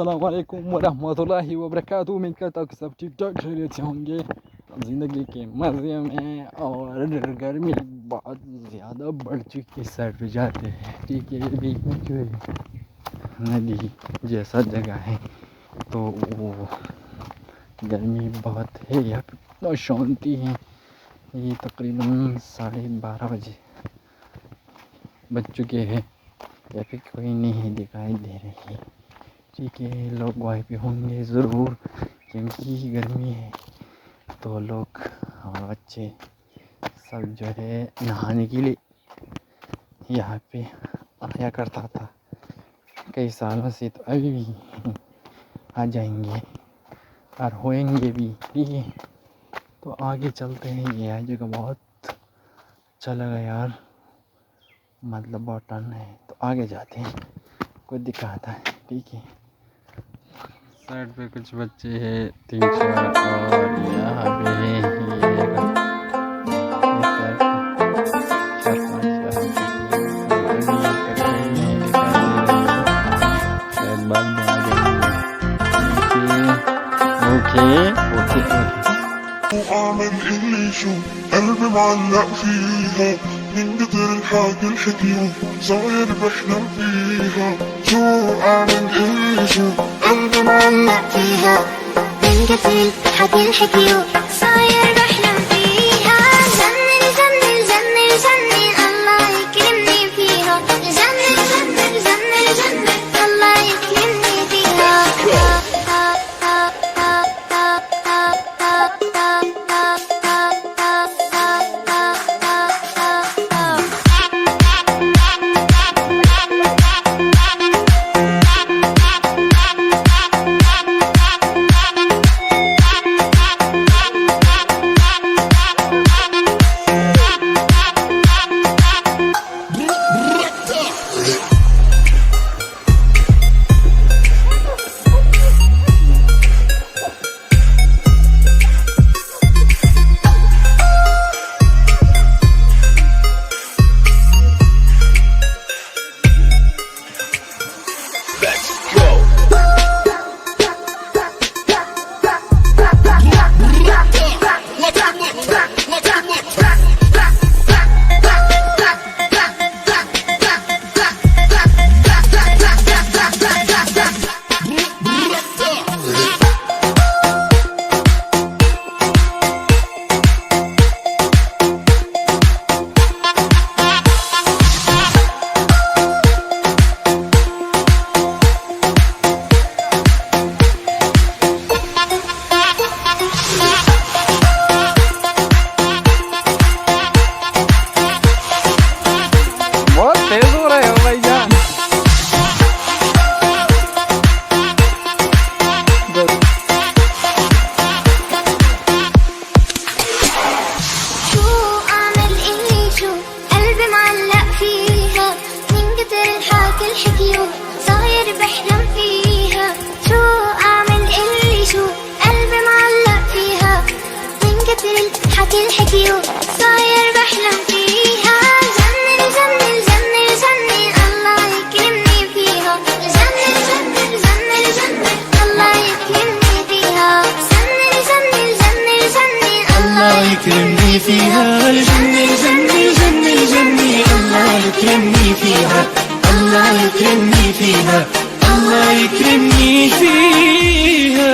अस्सलामुअलैकुम वरहमतुल्लाहि वबरकातुहू। उम्मीद करता हूँ कि सब ठीक ठाक खैरियत से होंगे ज़िंदगी के मज़े में। और गर्मी बहुत ज़्यादा बढ़ चुकी है, साइड पे जाते हैं ठीक है। बीच में जो है नदी जैसा जगह है तो वो गर्मी बहुत है, यहाँ पे इतना शांति है। ये तकरीबन 12:30 बजे बज चुके हैं, या फिर कोई नहीं दिखाई दे रही है ठीक है। लोग वहीं पे होंगे ज़रूर क्योंकि गर्मी है, तो लोग और बच्चे सब जो है नहाने के लिए यहाँ पे आया करता था कई सालों से, तो अभी भी आ जाएंगे और होएंगे भी ठीक है। तो आगे चलते हैं। यह जगह बहुत अच्छा लगा यार, मतलब बहुत टन है, तो आगे जाते हैं, कुछ दिखाता है ठीक है। साइड पे कुछ बच्चे हैं 3-4 और यहाँ पे है ये जगह أعمل اللي شو قلبي معلق فيها من كتر الحكي الحكيو صاير بحلم فيها. شو أعمل اللي شو قلبي معلق فيها من كتر الحكي الحكيو صاير بحلم فيها. جنن جنن جنن جنن الله يكرمني فيها. جنن جنن جنن جنن الله يكرمني فيها. الحكيو صاير بحلم فيها. جنن جنن جنن جنن الله يكرمني فيها. جنن جنن جنن جنن الله يكرمني فيها. جنن جنن جنن جنن الله يكرمني فيها. جنن جنن جنن جنن الله يكرمني فيها. الله يكرمني فيها. الله يكرمني فيها.